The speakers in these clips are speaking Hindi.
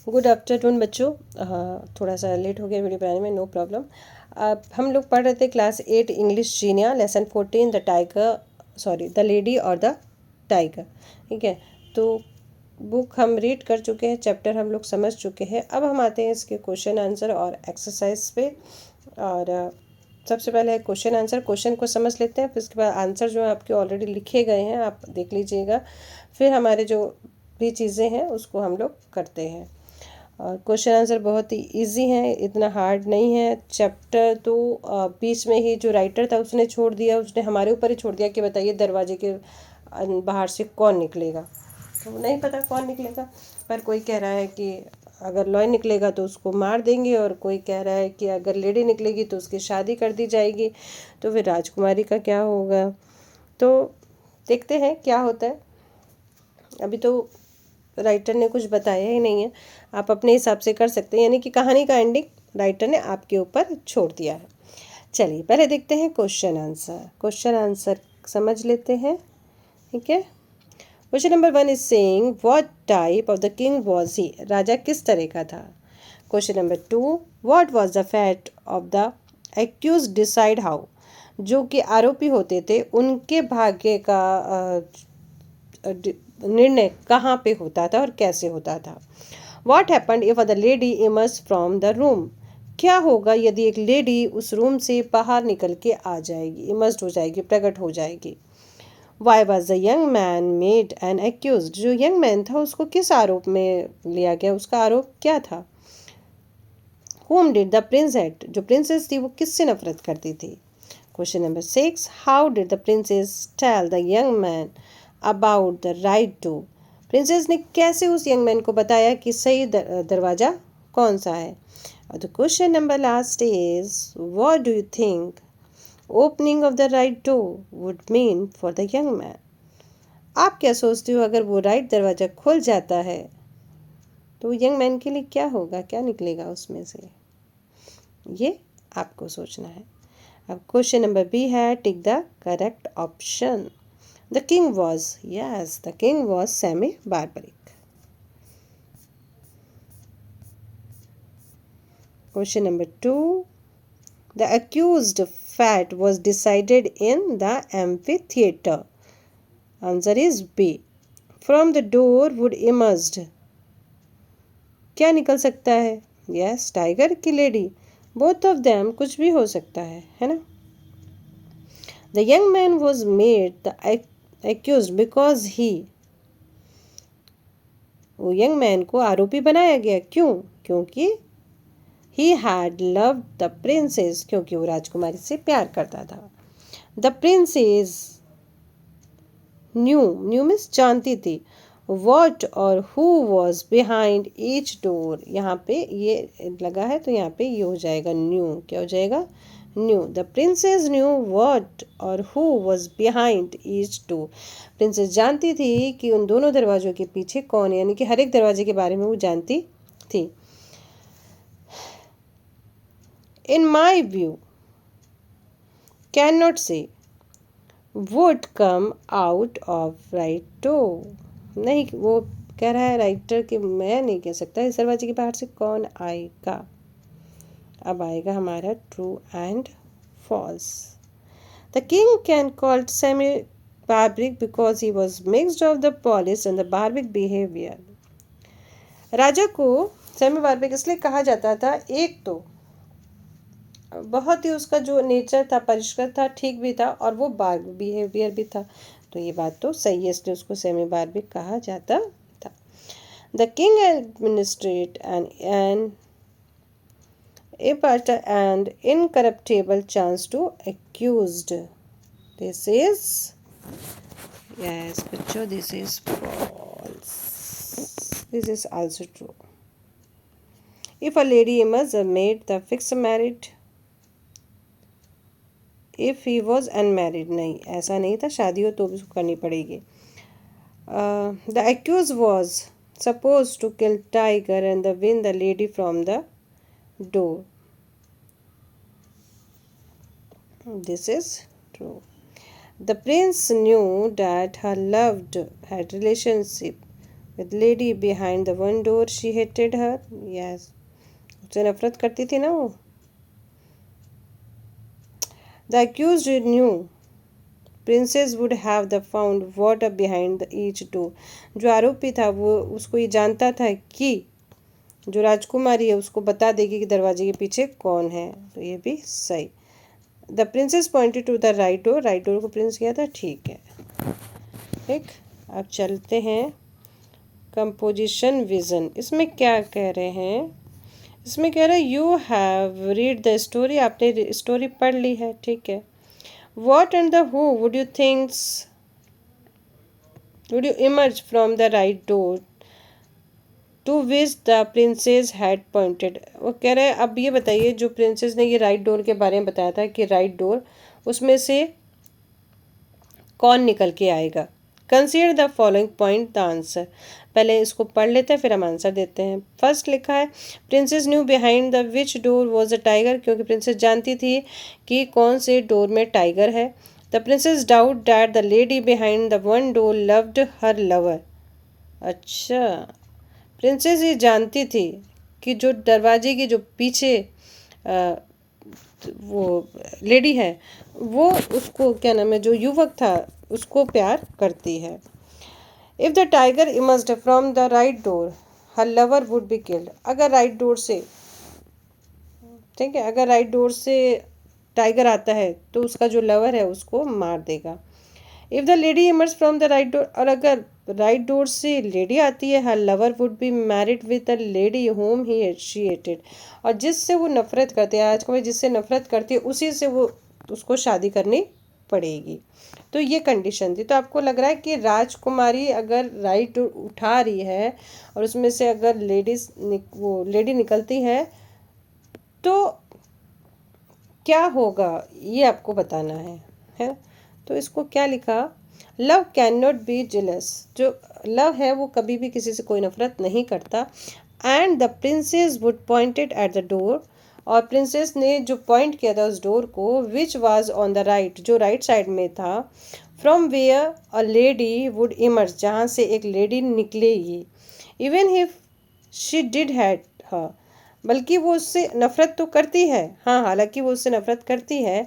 गुड आफ्टरनून बच्चों। थोड़ा सा लेट हो गया वीडियो बनाने में, नो प्रॉब्लम। अब हम लोग पढ़ रहे थे क्लास 8 इंग्लिश जीनिया लेसन 14 द लेडी और द टाइगर। ठीक है, तो बुक हम रीड कर चुके हैं, चैप्टर हम लोग समझ चुके हैं। अब हम आते हैं इसके क्वेश्चन आंसर और एक्सरसाइज पे। और सबसे पहले है क्वेश्चन आंसर। क्वेश्चन को समझ लेते हैं, फिर उसके बाद आंसर जो है आपके ऑलरेडी लिखे गए हैं, आप देख लीजिएगा। फिर हमारे जो भी चीज़ें हैं उसको हम लोग करते हैं। और क्वेश्चन आंसर बहुत ही इजी है, इतना हार्ड नहीं है। चैप्टर तो बीच में ही जो राइटर था उसने छोड़ दिया, उसने हमारे ऊपर ही छोड़ दिया कि बताइए दरवाजे के बाहर से कौन निकलेगा। तो नहीं पता कौन निकलेगा, पर कोई कह रहा है कि अगर लॉय निकलेगा तो उसको मार देंगे, और कोई कह रहा है कि अगर लेडी निकलेगी तो उसकी शादी कर दी जाएगी। तो फिर राजकुमारी का क्या होगा, तो देखते हैं क्या होता है। अभी तो राइटर ने कुछ बताया ही नहीं है, आप अपने हिसाब से कर सकते हैं, यानी कि कहानी का एंडिंग राइटर ने आपके ऊपर छोड़ दिया है। चलिए पहले देखते हैं क्वेश्चन आंसर। क्वेश्चन आंसर समझ लेते हैं, ठीक है। Question number 1 is saying what type of the king was he, राजा किस तरह का था। Question number 2, what was the fate of the accused decide how, जो कि आरोपी होते थे उनके भाग्य का निर्णय कहाँ पे होता था और कैसे होता था। What happened if the lady emerge from the room, क्या होगा यदि एक लेडी उस रूम से बाहर निकल के आ जाएगी, इमर्ज हो जाएगी, प्रकट हो जाएगी। Why was the young man made an accuse, जो यंग मैन था उसको किस आरोप में लिया गया, उसका आरोप क्या था। Whom did the prince hate, जो प्रिंसेस थी वो किससे नफरत करती थी। Question number 6, how did the princess tell the young man about the right door, princess ने कैसे उस यंग मैन को बताया कि सही दरवाज़ा कौन सा है। और the question number last is what do you think opening of the right door would mean for the young man, आप क्या सोचते हो अगर वो राइट दरवाज़ा खुल जाता है तो यंग मैन के लिए क्या होगा, क्या निकलेगा उसमें से, ये आपको सोचना है। अब क्वेश्चन नंबर बी है tick the correct option. The king was, yes, the king was semi-barbaric. Question number 2. The accused fate was decided in the amphitheater. Answer is B. From the door would emerged. क्या निकल सकता है? Yes, tiger की lady. Both of them कुछ भी हो सकता है ना? The young man was made the accused because he, वो यंग मैन को आरोपी बनाया गया, क्यों? क्योंकि he had loved the princess, क्योंकि वो राजकुमारी से प्यार करता था। द प्रिंसेस न्यू मीन्स जानती थी, वॉट और who was behind each door, यहाँ पे ये लगा है तो यहाँ पे ये हो जाएगा न्यू, क्या हो जाएगा knew. The princess knew what और who was behind each door, princess जानती थी कि उन दोनों दरवाजों के पीछे कौन है, यानी कि हर एक दरवाजे के बारे में वो जानती थी। In my view, cannot say would come out of right door, नहीं, वो कह रहा है राइटर कि मैं नहीं कह सकता इस दरवाजे के बाहर से कौन आएगा। अब आएगा हमारा true and false. The king can called semi barbaric because he was mixed of the polish and the barbaric behaviour, राजा को सेमी बार्बिक इसलिए कहा जाता था, एक तो बहुत ही उसका जो नेचर था परिष्कृत था, ठीक भी था, और वो बार्ब बिहेवियर भी था, तो ये बात तो सही है, इसलिए उसको सेमी बार्बिक कहा जाता था। The king administrate and and incorruptible chance to accused, this is yes बच्चों, this is false, this is also true. If a lady emerge a made the fix married, if he was unmarried, नहीं ऐसा नहीं था, शादी हो तो भी उसको करनी पड़ेगी। The accuse was suppose to kill tiger and the win the lady from the door, this is true. The prince knew that her loved had relationship with lady behind the one door she hated her, yes, उससे नफरत करती थी ना वो। The accused knew princess would have the found what up behind each door, जो आरोपी था वो उसको ये जानता था कि जो राजकुमारी है उसको बता देगी कि दरवाजे के पीछे कौन है, तो ये भी सही। The princess pointed to the right door, right door को प्रिंस किया था, ठीक है। ठीक, अब चलते हैं कंपोजिशन विजन। इसमें क्या कह रहे हैं, इसमें कह रहे हैं you have read the story, आपने स्टोरी पढ़ ली है, ठीक है। What and the who would you thinks would you emerge from the right door to which the princess had pointed. वो कह रहे हैं अब ये बताइए, जो प्रिंसेस ने ये राइट डोर के बारे में बताया था कि राइट डोर, उसमें से कौन निकल के आएगा। Consider the following point the answer, पहले इसको पढ़ लेते हैं फिर हम आंसर देते हैं। फर्स्ट लिखा है princess new behind the which door was a tiger, क्योंकि प्रिंसेस जानती थी कि कौन से डोर में टाइगर है। The princess doubt that the lady behind the one door loved her lover, अच्छा, प्रिंसेस ये जानती थी कि जो दरवाजे के जो पीछे वो लेडी है वो उसको क्या नाम है, जो युवक था उसको प्यार करती है। If the tiger emerged from the right door her lover would be killed, अगर राइट डोर से, ठीक है, अगर राइट डोर से टाइगर आता है तो उसका जो लवर है उसको मार देगा। If the lady emerge from the right door, और अगर राइट डोर से लेडी आती है, her lover would be married with the lady home he she hated, और जिससे वो नफरत करते हैं, आज को जिससे नफरत करती है उसी से वो उसको शादी करनी पड़ेगी। तो ये कंडीशन थी। तो आपको लग रहा है कि राजकुमारी अगर राइट डोर उठा रही है और उसमें से अगर वो लेडी निकलती है तो क्या होगा, ये आपको बताना है। तो इसको क्या लिखा, love can not be jealous, जो लव है वो कभी भी किसी से कोई नफरत नहीं करता। And the princess would pointed at the door, और प्रिंसेस ने जो पॉइंट किया था उस डोर को, which was on the right, जो राइट साइड में था, from where a lady would emerge, जहाँ से एक लेडी निकलेगी। Even if she did had her, बल्कि वो उससे नफरत तो करती है, हाँ, हालांकि वो उससे नफरत करती है।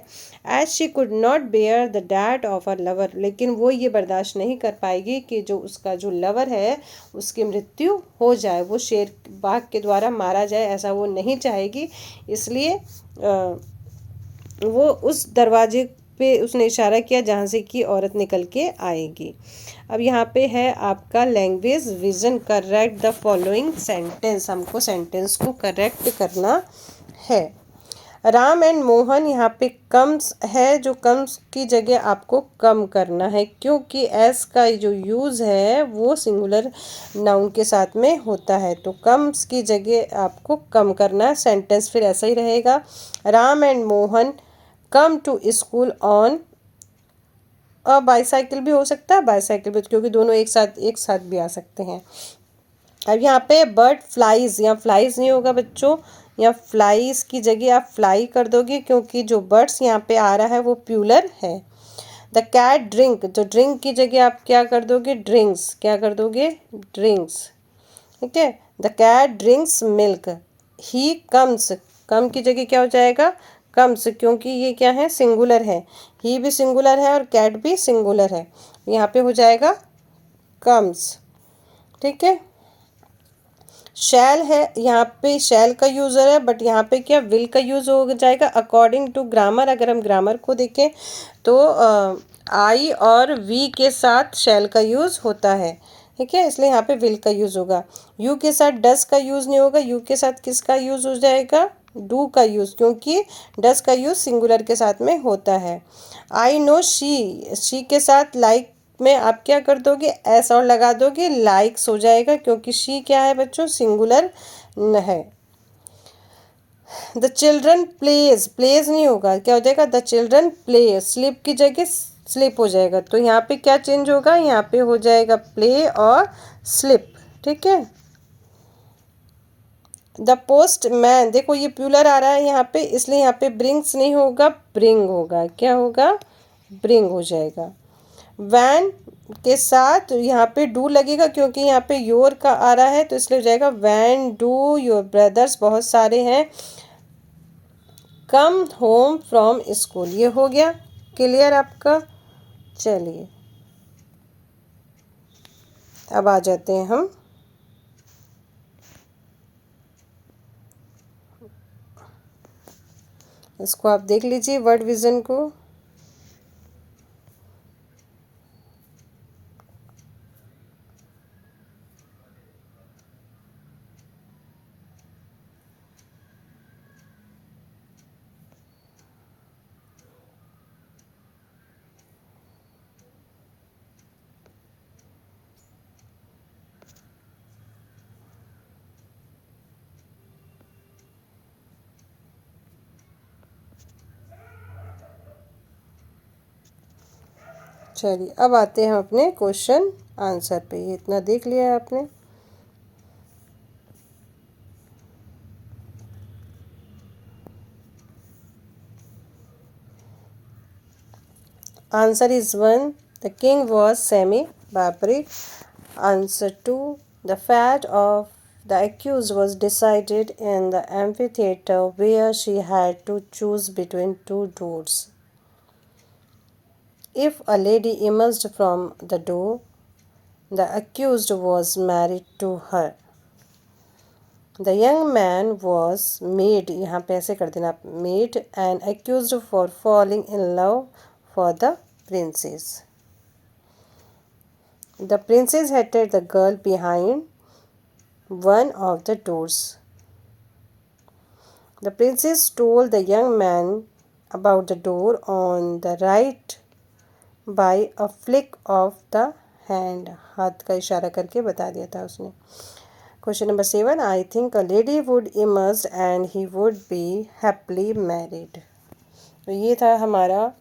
As she could not bear the that of her lover, लेकिन वो ये बर्दाश्त नहीं कर पाएगी कि जो उसका जो लवर है उसकी मृत्यु हो जाए, वो शेर बाघ के द्वारा मारा जाए, ऐसा वो नहीं चाहेगी। इसलिए वो उस दरवाजे पे उसने इशारा किया जहाँ से कि औरत निकल के आएगी। अब यहाँ पे है आपका language vision, correct the following sentence, हमको सेंटेंस को करेक्ट करना है। राम एंड मोहन, यहाँ पे कम्स है, जो कम्स की जगह आपको कम करना है, क्योंकि एस का जो यूज़ है वो सिंगुलर नाउन के साथ में होता है, तो कम्स की जगह आपको कम करना है। सेंटेंस फिर ऐसा ही रहेगा, Ram and Mohan come to school on a bicycle भी हो सकता है, बाईसाइकिल भी, क्योंकि दोनों एक साथ भी आ सकते हैं। अब यहाँ पे बर्ड फ्लाइज, यहाँ फ्लाइज नहीं होगा बच्चों, यहाँ फ्लाइज की जगह आप फ्लाई कर दोगे, क्योंकि जो बर्ड्स यहाँ पे आ रहा है वो प्यूलर है। द कैट ड्रिंक, जो ड्रिंक की जगह आप क्या कर दोगे, ड्रिंक्स, क्या कर दोगे, ड्रिंक्स, ठीक है। The cat drinks milk, he comes, come की जगह क्या हो जाएगा, कम्स, क्योंकि ये क्या है, सिंगुलर है, ही भी सिंगुलर है और कैट भी सिंगुलर है, यहाँ पे हो जाएगा कम्स, ठीक है। शैल है, यहाँ पे शैल का यूज़र है, बट यहाँ पे क्या विल का यूज़ हो जाएगा अकॉर्डिंग टू ग्रामर। अगर हम ग्रामर को देखें तो आई और वी के साथ शैल का यूज़ होता है, ठीक है, इसलिए यहाँ पे विल का यूज़ होगा। यू के साथ डस का यूज़ नहीं होगा, यू के साथ किसका यूज़ हो जाएगा, डू का यूज़, क्योंकि डस का यूज़ सिंगुलर के साथ में होता है। आई नो शी के साथ लाइक में आप क्या कर दोगे, एस और लगा दोगे, लाइक्स हो जाएगा, क्योंकि शी क्या है बच्चों, सिंगुलर है। द चिल्ड्रन प्लेज, प्लेज नहीं होगा, क्या हो जाएगा, द चिल्ड्रन प्ले, स्लिप की जगह स्लिप हो जाएगा, तो यहाँ पे क्या चेंज होगा, यहाँ पे हो जाएगा प्ले और स्लिप, ठीक है। द पोस्ट मैन, देखो ये प्यूलर आ रहा है यहाँ पे, इसलिए यहाँ पे ब्रिंग्स नहीं होगा, ब्रिंग होगा, क्या होगा, ब्रिंग हो जाएगा। वैन के साथ यहाँ पे डू लगेगा, क्योंकि यहाँ पे योर का आ रहा है, तो इसलिए हो जाएगा व्हेन डू योर ब्रदर्स, बहुत सारे हैं, कम होम फ्रॉम स्कूल। ये हो गया क्लियर आपका। चलिए अब आ जाते हैं हम इसको, आप देख लीजिए वर्ड विजन को। चलिए अब आते हैं अपने क्वेश्चन आंसर पे। ये इतना देख लिया है आपने। Answer is 1, the king was semi barbaric. Answer 2, the fate of the accused was decided in the amphitheater where she had to choose between two doors. If a lady emerged from the door, the accused was married to her. The young man was made, यहाँ पे ऐसे कर देना, made and accused for falling in love for the princess. The princess hated the girl behind one of the doors. The princess told the young man about the door on the right by a flick of the hand. हाथ का इशारा करके बता दिया था उसने। Question number 7, I think a lady would emerge and he would be happily married. तो ये था हमारा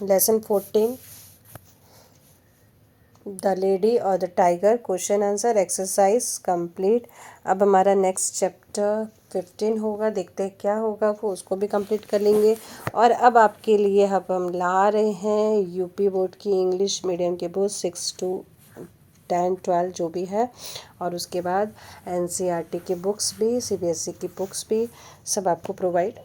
लेसन 14, द लेडी और the tiger, question answer exercise complete. अब हमारा नेक्स्ट चैप्टर 15 होगा, देखते हैं क्या होगा, वो उसको भी कंप्लीट कर लेंगे। और अब आपके लिए अब हम ला रहे हैं यूपी बोर्ड की इंग्लिश मीडियम के बुक 6 to 10, 12 जो भी है, और उसके बाद एनसीईआरटी की बुक्स भी, सीबीएसई की बुक्स भी सब आपको प्रोवाइड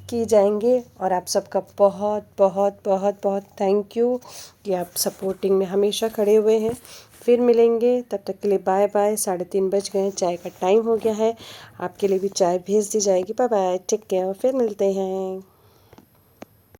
की जाएंगे। और आप सबका बहुत बहुत बहुत बहुत थैंक यू कि आप सपोर्टिंग में हमेशा खड़े हुए हैं। फिर मिलेंगे, तब तक के लिए बाय बाय। 3:30 बज गए हैं, चाय का टाइम हो गया है, आपके लिए भी चाय भेज दी जाएगी। बाय बाय, टेक केयर, फिर मिलते हैं।